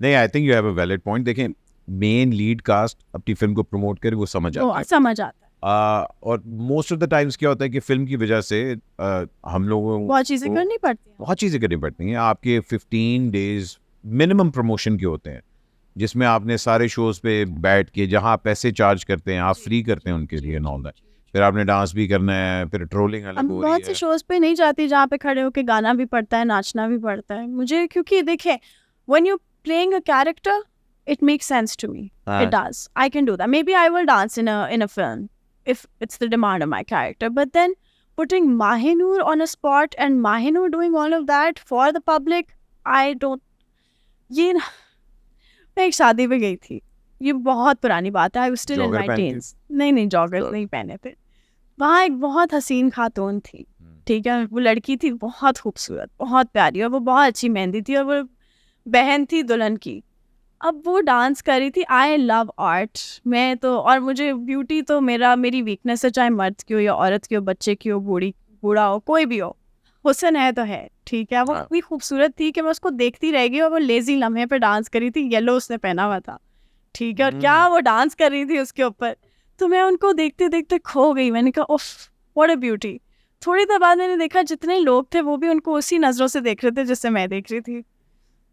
नहीं, I think you have a valid point. देखें, main lead cast अपनी film को promote करे, वो समझ वो आता है। समझ आता है। और मोस्ट ऑफ द टाइम्स क्या होता है कि फिल्म की वजह से हम लोगों बहुत चीजें करनी पड़ती हैं। बहुत चीज़ें करनी पड़ती हैं। आपके 15 डेज मिनिमम प्रमोशन के होते हैं, जिसमें आपने सारे शोज पे बैठ के, जहाँ आप पैसे चार्ज करते हैं, आप फ्री करते हैं उनके लिए एंड ऑल दैट, फिर आपने डांस भी करना है, फिर ट्रोलिंग अलग हम हो रही बहुत से है। शोज पे नहीं जाती जहाँ पे खड़े होके गाना भी पड़ता है, नाचना भी पड़ता है मुझे, क्योंकि देखें, when you playing a character, it makes sense to me. हाँ। It does. I can do that. Maybe I will dance in a film if it's the demand of my character. But then putting Mahinur on a spot and Mahinur doing all of that for the public, I don't. ये ना, मैं एक शादी पे गई थी, ये बहुत पुरानी बात है, I was still in jogger my पहन के? teens. नहीं जॉगर्स तो- नहीं पहने थे। वहाँ एक बहुत हसीन खातून थी, ठीक है, वो लड़की थी बहुत खूबसूरत, बहुत प्यारी, और वो बहुत अच्छी मेहंदी थी, और वो बहन थी दुल्हन की। अब वो डांस कर रही थी। आई लव आर्ट, मैं तो, और मुझे ब्यूटी तो मेरी वीकनेस है, चाहे मर्द की हो या औरत की हो, बच्चे की हो, बूढ़ा हो, कोई भी हो, हुस्न है तो है, ठीक है। वो हाँ। इतनी खूबसूरत थी कि मैं उसको देखती रह गई, और वो लेजी लम्हे पे डांस कर रही थी, येलो उसने पहना हुआ था, ठीक है, और क्या वो डांस कर रही थी उसके ऊपर, तो मैं उनको देखते देखते खो गई। मैंने कहा उफ, व्हाट अ ब्यूटी। थोड़ी देर बाद मैंने देखा जितने लोग थे वो भी उनको उसी नज़रों से देख रहे थे जिससे मैं देख रही थी।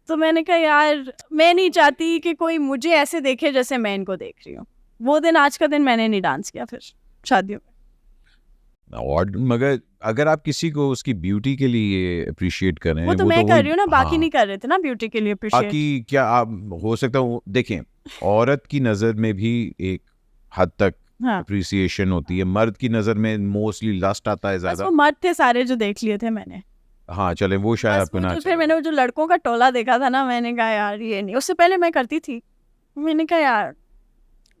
तो मैंने कहा यार, मैं नहीं चाहती कि कोई मुझे ऐसे देखे जैसे मैं इनको देख रही हूँ। वो दिन, आज का दिन मैंने नहीं डांस किया फिर शादियों में। और मगर अगर आप किसी को उसकी ब्यूटी के लिए अप्रिशिएट कर रहे हैं, वो तो मैं कर रही हूँ ना, बाकी हाँ। नहीं कर रहे थे ना ब्यूटी के लिए अप्रिशिएट। बाकी क्या आप हो सकता है, देखें, औरत की नज़र में भी एक हद तक हाँ, अप्रिसिएशन होती है, मर्द की नज़र में मोस्टली लस्ट आता है बस ज़्यादा। वो मर्द थे सारे जो देख लिए थे मैंने। हाँ, चले वो शायद बस आपको वो ना जो फिर मैंने वो जो लड़कों का टोला देखा था ना, मैंने कहा यार ये नहीं। उससे पहले मैं करती थी, मैंने कहा यार।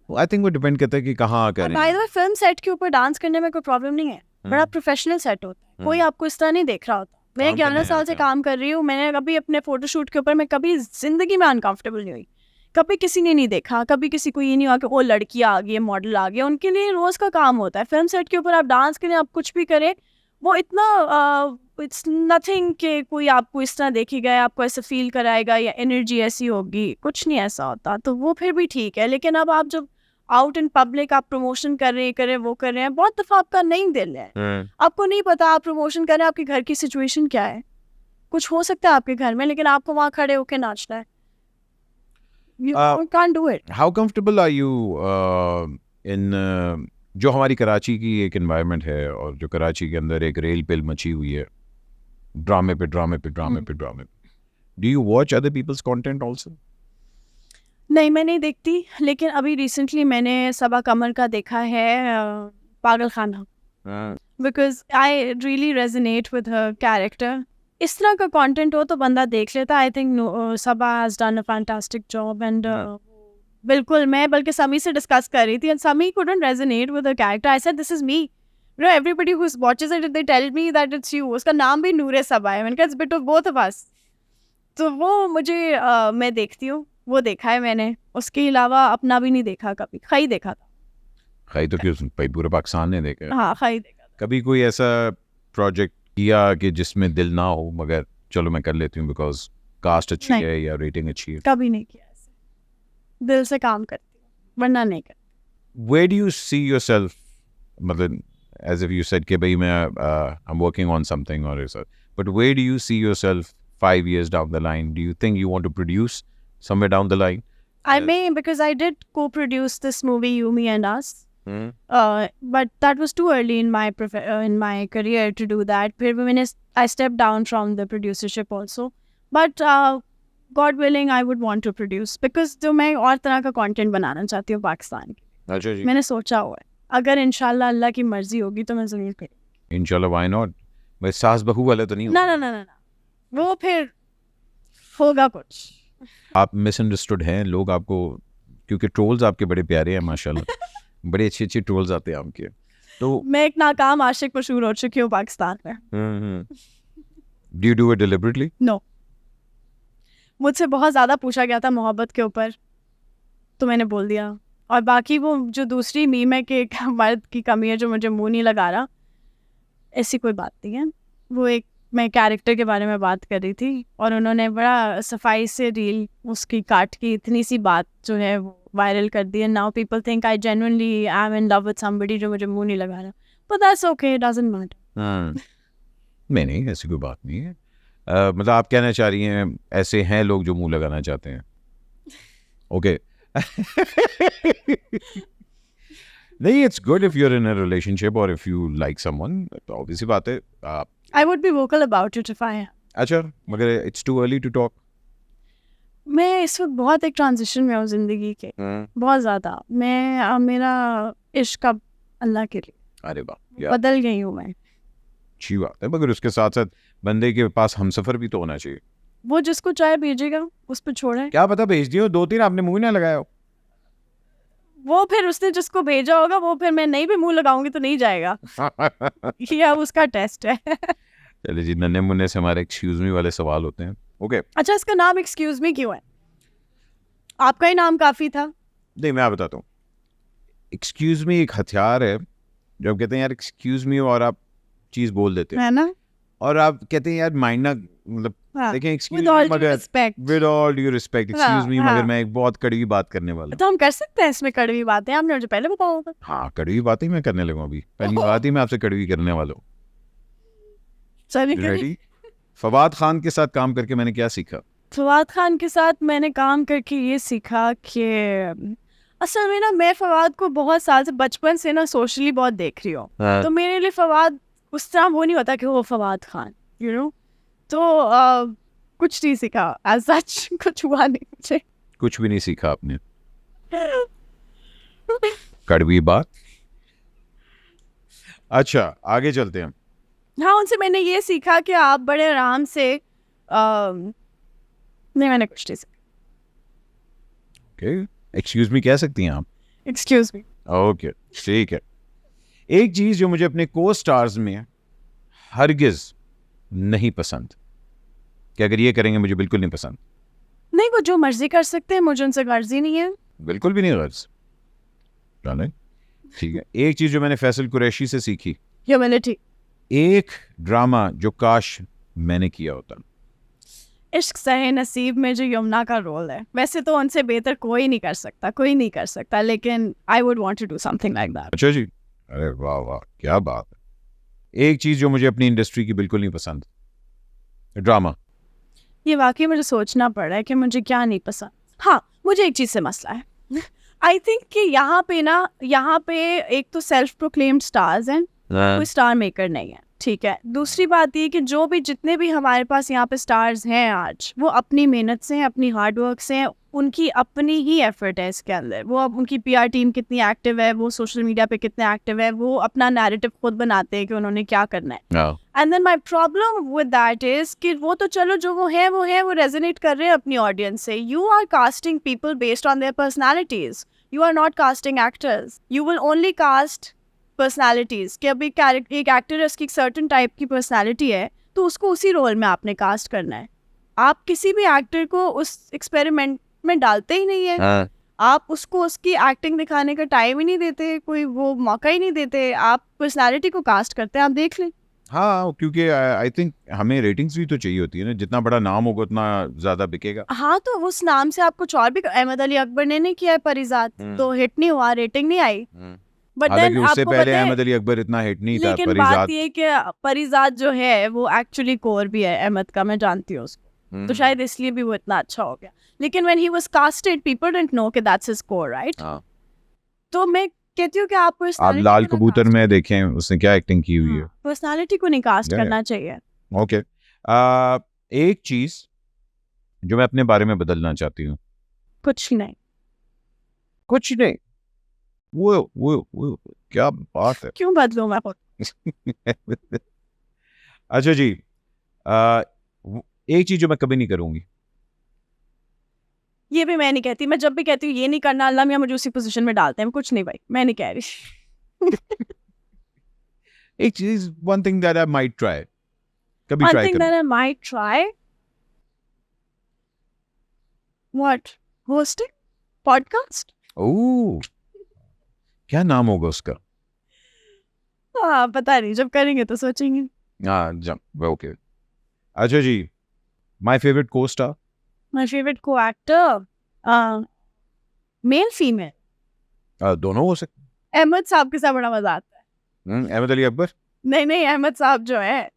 आई थिंक वो डिपेंड करता है कि कहाँ करें। By the way, film set के ऊपर डांस करने में कोई प्रॉब्लम नहीं है, बड़ा प्रोफेशनल सेट होता है, कोई आपको इस तरह नहीं देख रहा होता। मैं काम करने 11 साल से आया था। काम कर रही हूँ, मैंने कभी अपने फोटोशूट के ऊपर मैं कभी जिंदगी में अनकंफर्टेबल नहीं हुई, कभी किसी ने नहीं देखा, कभी किसी को ये नहीं हुआ कि वो लड़की आ गई है, मॉडल आ गया। उनके लिए रोज का काम होता है। फिल्म सेट के ऊपर आप डांस करें, आप कुछ भी करें, वो इतना इट्स नथिंग कि कोई आपको इस तरह देखेगा, आपको ऐसा फील कराएगा या एनर्जी ऐसी होगी, कुछ नहीं ऐसा होता। तो वो फिर भी ठीक है, लेकिन अब आप जब आउट इन पब्लिक आप प्रमोशन कर रहे हैं, बहुत दफ़ा आपका नहीं दिल है, आपको नहीं पता आप प्रमोशन कर रहे हैं, आपके घर की सिचुएशन क्या है, कुछ हो सकता है आपके घर में, लेकिन आपको वहाँ खड़े होकर नाचना है। You can't do it. How comfortable are you in जो हमारी कराची की एक एनवायरनमेंट है, और जो कराची के अंदर एक रेल पिल मची हुई है, ड्रामे पे ड्रामे पे ड्रामे पे ड्रामे पे, do you watch other people's content also? नहीं, मैं नहीं देखती, लेकिन अभी रिसेंटली मैंने सबा कमर का देखा है, पागल खाना, because I really resonate with her character. इस तरह का कंटेंट हो तो बंदा देख लेता। I think Saba has done a fantastic job, and बिल्कुल, मैं बल्कि समी से डिस्कस कर रही थी, एंड समी couldn't resonate with the character. I said this is me. You know, everybody who watches it, they tell me that it's you. उसका नाम भी नूरे सबा है। मैंने कहा it's bit of both of us. तो वो मुझे मैं देखती हूँ, वो देखा है मैंने, उसके अलावा अपना भी नहीं देखा कभी, खाई देखा था। खाई तो क्यों भाई पूरे पाकिस्तान ने देखा है। हाँ खाई देखा था। कभी कोई ऐसा प्रोजेक्ट किया कि जिसमें दिल ना हो मगर चलो मैं कर लेती हूँ बिकॉज कास्ट अच्छी नहीं। है या रेटिंग अच्छी है? कभी नहीं किया ऐसे, दिल से काम करती हूँ वरना नहीं करती। Where do you see yourself, मतलब as if you said कि भाई मैं I'm working on something or ऐसा, but where do you see yourself 5 years down the line? Do you think you want to produce somewhere down the line? I may, because I did co-produce this movie You, Me and Us. Hmm. But that was too early in my career to do that. फिर मैंने I stepped down from the producership also. But God willing, I would want to produce because जो मैं और तरह का content बनाना चाहती हूँ पाकिस्तान के, अच्छा जी, मैंने सोचा हुआ है। अगर इंशाल्लाह अल्लाह की मर्जी होगी तो मैं जरूर करूँगी। इंशाल्लाह why not? भाई सास बहू वाले तो नहीं हो? ना ना ना ना ना, वो फिर होगा कुछ। आप मिसअंडरस्टूड हैं, लोग आपको, क्योंकि ट्रोल्स आपके बड़े प्यारे हैं माशाल्लाह, बड़े अच्छे अच्छे ट्रोल्स आते हैं आपके, तो मैं एक नाकाम आशिक मशहूर हो चुकी हूँ पाकिस्तान में। Do you do it deliberately? No, मुझसे बहुत ज़्यादा पूछा गया था मोहब्बत के ऊपर, तो मैंने बोल दिया। और बाकी वो जो दूसरी मीम है कि एक मर्द की कमी है जो मुझे मुंह नहीं लगा रहा, ऐसी कोई बात नहीं है। वो एक मैं कैरेक्टर के बारे में बात कर रही थी और उन्होंने बड़ा सफाई से रील उसकी काट की इतनी सी बात जो है वो वायरल कर दी है। Now people think I genuinely I am in love with somebody जो मुझे मुंह नहीं लगा रहा, but that's okay, it doesn't matter. नहीं ऐसी कोई बात नहीं है। मतलब आप कहना चाह रही हैं ऐसे हैं लोग जो मुंह लगाना चाहते हैं, ओके? नहीं, it's good if you are in a relationship और इफ यू लाइक समवन, तो ऑब्वियसली बात है आप, I would be vocal about it if I. अच्छा, मगर it's too early to talk. मैं इस वक्त बहुत एक ट्रांजिशन में हूँ जिंदगी के, बहुत ज़्यादा। मैं मेरा इश्क अब अल्लाह के लिए, अरे वाह, बदल गई हूँ मैं। अच्छी बात है, मगर उसके साथ साथ बंदे के पास हमसफर भी तो होना चाहिए। वो जिसको चाहे भेजेगा, उस पर छोड़े। क्या पता भेज दियो, 2-3 आपने मुंह ना लगाया हो। वो फिर उसने जिसको भेजा होगा वो फिर मैं नहीं भी मुंह लगाऊंगी तो नहीं जाएगा। ये अब उसका टेस्ट है। चलिए जी, नन्हे मुन्ने से हमारे एक्सक्यूज मी वाले सवाल होते हैं, ओके? अच्छा, इसका नाम एक्सक्यूज मी क्यों है? आपका ही नाम काफी था। नहीं, मैं बताता हूँ। एक्सक्यूज मी एक हथियार है जो आप कहते हैं यार एक्सक्यूज मी और आप चीज बोल देते हैं, है ना? और आप कहते हैं यार माइंड ना, मतलब हाँ, देखें excuse with all me due मगर respect। With all due respect, excuse me हाँ। मगर मैं एक बहुत कड़वी बात करने वाला हूँ। तो हम कर सकते हैं इसमें कड़वी बातें, आपने मुझे पहले बताया होगा। हाँ, कड़वी बात ही मैं करने लगा अभी, पहली बात ही मैं आपसे कड़वी करने वाला हूँ। चलिए, रेडी? फवाद खान के साथ काम करके मैंने क्या सीखा? फवाद खान के साथ मैंने काम करके ये सीखा कि असल में ना मैं फवाद को बहुत साल से, बचपन से ना सोशली बहुत देख रही हूँ, तो मेरे लिए फवाद उस तरह वो नहीं होता कि वो फवाद खान, यू नो। तो कुछ नहीं सीखा एज सच, कुछ हुआ नहीं मुझे। कुछ भी नहीं सीखा आपने, कड़वी बात। अच्छा, आगे चलते हैं। हाँ, उनसे मैंने ये सीखा कि आप बड़े आराम से नहीं, मैंने कुछ नहीं सीखा। ओके, एक्सक्यूज मी कह सकती हैं आप? Excuse me. ओके, ठीक है। एक चीज जो मुझे अपने को स्टार्स में हरगिज नहीं पसंद, कि अगर ये करेंगे मुझे बिल्कुल नहीं पसंद। नहीं, वो जो मर्जी कर सकते हैं, मुझे उनसे गर्ज ही नहीं है। बिल्कुल भी नहीं गर्ज, ठीक है। एक चीज जो मैंने फैसल कुरैशी से सीखी, ह्यूमिलिटी। एक ड्रामा जो काश मैंने किया होता। इश्क सहे नसीब में जो यमुना का रोल है, वैसे तो उनसे बेहतर कोई नहीं कर सकता, कोई नहीं कर सकता, लेकिन I would want to do something like that. अच्छा जी, अरे वाह वाह, क्या बात है। एक चीज जो मुझे अपनी इंडस्ट्री की बिल्कुल नहीं पसंद, ड्रामा। ये वाकई मुझे सोचना पड़ रहा है कि मुझे क्या नहीं पसंद। हाँ, मुझे एक चीज़ से मसला है। आई थिंक कि यहाँ पे एक तो सेल्फ प्रोक्लेम्ड स्टार्स हैं, कोई स्टार मेकर नहीं है, ठीक है। दूसरी बात ये कि जो भी जितने भी हमारे पास यहाँ पे स्टार्स हैं आज, वो अपनी मेहनत से हैं, अपनी हार्ड वर्क से हैं, उनकी अपनी ही एफर्ट है इसके अंदर। वो अब उनकी पीआर टीम कितनी एक्टिव है, वो सोशल मीडिया पे कितने एक्टिव है, वो अपना नैरेटिव खुद बनाते हैं कि उन्होंने क्या करना है। And then my problem with that is कि वो तो चलो जो वो रेजोनेट कर रहे हैं अपनी ऑडियंस से। You are casting people based on their personalities, you are not casting actors, you will only cast personalities. कि अभी एक एक्टर है, उसकी एक सर्टन टाइप की पर्सनैलिटी है, तो उसको उसी रोल में आपने कास्ट करना है। आप किसी भी एक्टर को उस एक्सपेरिमेंट में डालते ही नहीं है। आप उसको उसकी एक्टिंग दिखाने का टाइम ही नहीं देते, कोई वो मौका ही नहीं देते, आप पर्सनालिटी को कास्ट करते हैं। आप देख लें। हाँ, क्योंकि आई थिंक हमें रेटिंग्स भी तो चाहिए होती है ना, जितना बड़ा नाम होगा उतना ज्यादा बिकेगा। हाँ, तो उस नाम से आप कुछ और भी, अहमद अली अकबर ने नहीं किया है परिजात, तो हिट नहीं हुआ, रेटिंग नहीं आई। बट हालांकि देन उससे आपको पहले पता है, अहमद अली अकबर इतना हिट नहीं था। लेकिन बात ये है कि परिजात जो है वो एक्चुअली कोर भी है अहमद का, मैं जानती हूँ उसको, तो शायद इसलिए भी वो इतना अच्छा हो गया। लेकिन when he was casted people didn't know कि दैट्स हिज कोर, राइट? हाँ। तो मैं कहती हूँ कि आप आप लाल कबूतर में देखें उसने क्या एक्टिंग की हुई है। पर्सनालिटी को नहीं कास्ट Yeah, करना चाहिए। ओके। एक चीज जो मैं अपने बारे में बदलना चाहती हूँ। कुछ नहीं। कुछ नहीं। वो क्या बात है। क्यों बदलूं मैं खुद? अच्छा जी, एक चीज जो मैं कभी नहीं करूंगी। ये भी मैं नहीं कहती, मैं जब भी कहती हूँ ये नहीं करना, अल्लाह मियां मुझे उसी पोजीशन में डालते हैं। कुछ नहीं भाई, मैं नहीं कह रही। एक चीज, one thing that I might try, कभी One ट्राई thing करूं। that I might try. What? Hosting? Podcast? ओह, क्या नाम होगा उसका? हाँ, पता नहीं, जब करेंगे तो सोचेंगे। हाँ, जब ओके। अच्छा जी, माय फेवरेट को star. My favorite co-actor? Male, female? दोनों हो सकते अहमद साहब के साथ बड़ा मजा आता है। हैं। अहमद अली अकबर। नहीं, अहमद साहब जो है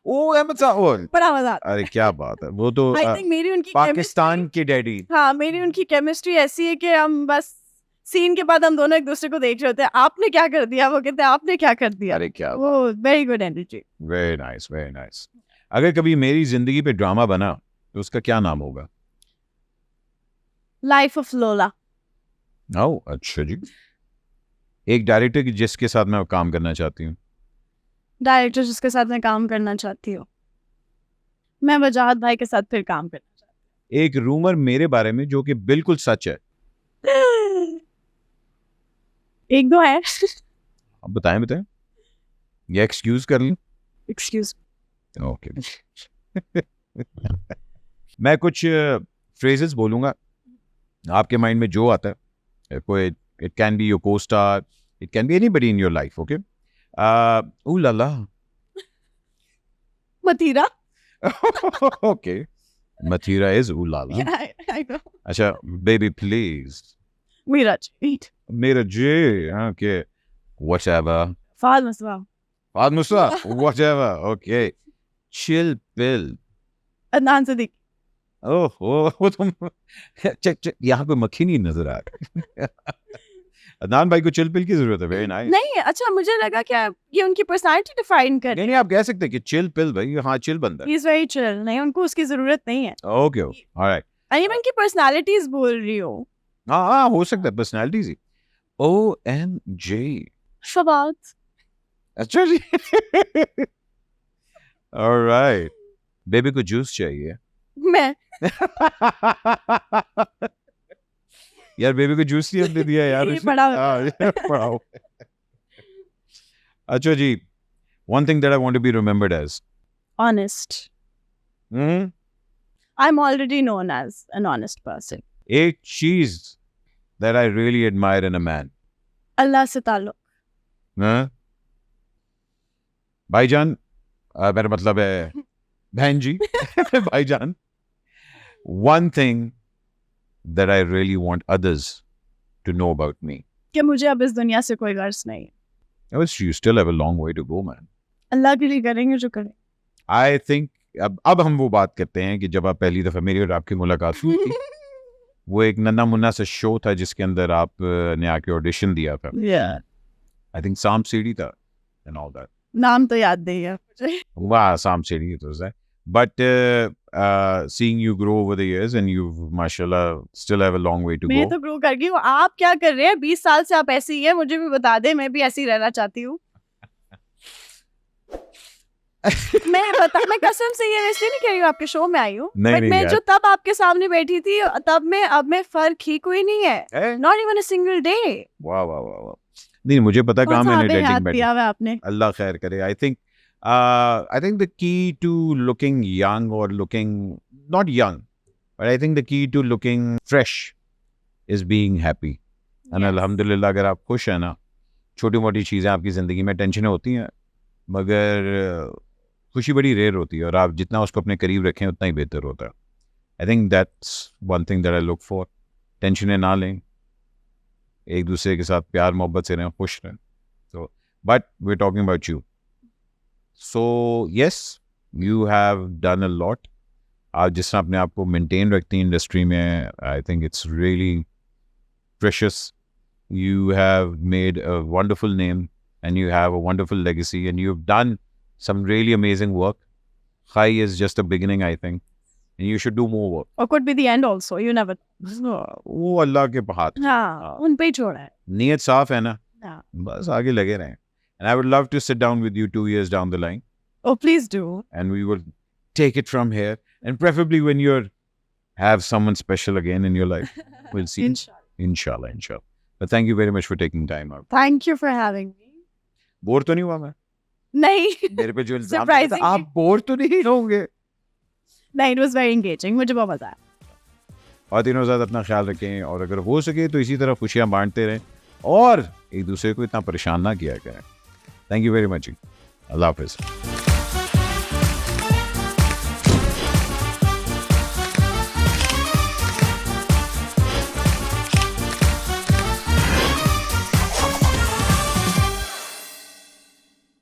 ओ अहमद साहब, बड़ा मजा आता अरे क्या बात है, वो तो है। I think मेरी उनकी पाकिस्तान के डैडी। हाँ, मेरी उनकी केमिस्ट्री ऐसी है कि हम बस सीन के बाद हम दोनों एक दूसरे को देख रहे होते हैं, आपने क्या कर दिया, वो कहते हैं आपने क्या कर दिया। अरे क्या, वो very good energy. Very nice, very nice. अगर कभी मेरी जिंदगी पे ड्रामा बना तो उसका क्या नाम होगा? लाइफ ऑफ लोला। ओह अच्छा जी। एक डायरेक्टर जिसके साथ मैं काम करना चाहती हूँ। डायरेक्टर जिसके साथ मैं काम करना चाहती हूँ, मैं वजाहत भाई के साथ फिर काम करना चाहती एक रूमर मेरे बारे में जो कि बिल्कुल सच है। हूँ। एक दो है। अब बताएं। ये एक्सक्यूज कर लूं? एक्सक्यूज। ओके। मैं कुछ फ्रेजेस बोलूंगा, आपके माइंड में जो आता है, कोई, it can be your costar, it can be anybody in your life. Okay. Oh la la. Mathira. Okay, Mathira is oh la la. I know. अच्छा, बेबी प्लीज। मीरा जी। मेरा जे। Okay, whatever. फाद मसवा। फाद मुसा, whatever. Okay, chill pill. Adnan Siddiqui. Oh वो तुम check यहाँ कोई मक्खी नहीं नजर आ रहा। अदनान भाई को चिल पिल की जरूरत है। Very nice. नहीं, अच्छा मुझे लगा कि ये उनकी पर्सनालिटी डिफाइन कर नहीं, आप कह सकते हैं कि चिल पिल भाई, हाँ चिल बंदा। He is very chill. नहीं, उनको उसकी जरूरत नहीं है। Okay, alright. अरे मैं उनकी पर्सनालिटीज बोल रही हूँ। हाँ, हो सकता है पर्सनालिटीज ही। OMG। शबाद। अच्छा जी। ऑलराइट, बेबी को जूस चाहिए। मैं यार बेबी को जूस नहीं दे दिया यार। ये बड़ा पढ़ाओ। अच्छा जी, one thing that I want to be remembered as. honest. I'm already known as an honest person. एक चीज that I really admire in a man. अल्लाह से ताल्लुक। हाँ? भाईजान, मेरा मतलब है बहन जी। भाईजान, one thing that I really want others to know about me. कि मुझे अब इस दुनिया से कोई गर्ज नहीं। You still have a long way to go, man. अल्लाह के लिए करेंगे जो करें। I think अब हम वो बात करते हैं कि जब आप पहली दफा मेरी और आपकी मुलाकात हुई थी, वो एक नन्ना मुन्ना सा शो था जिसके अंदर आप ने आके ऑडिशन दिया था। Yeah. I think Sam Siri था and all that. नाम तो याद नहीं है मुझे। Wow, Sam Siri it was that. But seeing you grow over the years and you've, mashallah, still have a long way to मैं go. तो grow कर गई हूँ। आप क्या कर रहे हैं? 20 साल से आप ऐसे ही है, मुझे भी बता दे, मैं भी ऐसे ही रहना चाहती हूँ। मैं कसम से ये इसलिए नहीं कह रही हूँ, आपके शो में आई हूँ, नहीं, बट नहीं मैं यार। जो तब आपके सामने बैठी थी तब में अब में फर्क ही कोई नहीं है। Eh? Not even a single day. वाह वाह वाह वाह। नहीं, मुझे पता कहाँ मैंने डेटिंग दिया हुआ है आपने। अल्लाह खैर करे। I think the key to looking young or looking not young, but I think the key to looking fresh is being happy. And Yes. अल्हम्दुलिल्लाह अगर आप खुश हैं ना, छोटी मोटी चीज़ें आपकी ज़िंदगी में टेंशनें होती हैं, मगर खुशी बड़ी रेयर होती है और आप जितना उसको अपने करीब रखें उतना ही बेहतर होता है. I think that's one thing that I look for. टेंशनें ना लें, एक दूसरे के साथ प्यार मोहब्बत से रहें, खुश रहें. So, but we're talking about you. So, yes, you have done a lot. आप जिस तरह अपने आप को मेंटेन रखती हैं इंडस्ट्री में, I think it's really precious. You have made a wonderful name and you have a wonderful legacy and you've done some really amazing work. Khai is just a beginning, I think. And you should do more work. Or could be the end also, you never. वो अल्लाह के हाथ. हाँ, उन पे ही छोड़ा है. नीयत साफ है ना, हाँ. बस आगे लगे रहें. And I would love to sit down with you 2 years down the line Oh, please do. and we will take it from here. And preferably when you're have someone special again in your life. We'll see. Inshallah. Inshallah. But thank you very much for taking time out. Thank you for having me. Bore तो नहीं हुआ मैं? नहीं. मेरे पे जो इल्जाम था, Surprisingly. आप बोर तो नहीं होंगे? नहीं, it was very engaging. मुझे बहुत मजा आया. और तीनों ज़्यादा अपना ख्याल रखें और अगर हो सके तो इसी तरह खुशियां बांटते रहें और एक दूसरे को इतना परेशान ना किया करें. Thank you very much. अल्लाह हाफिज़.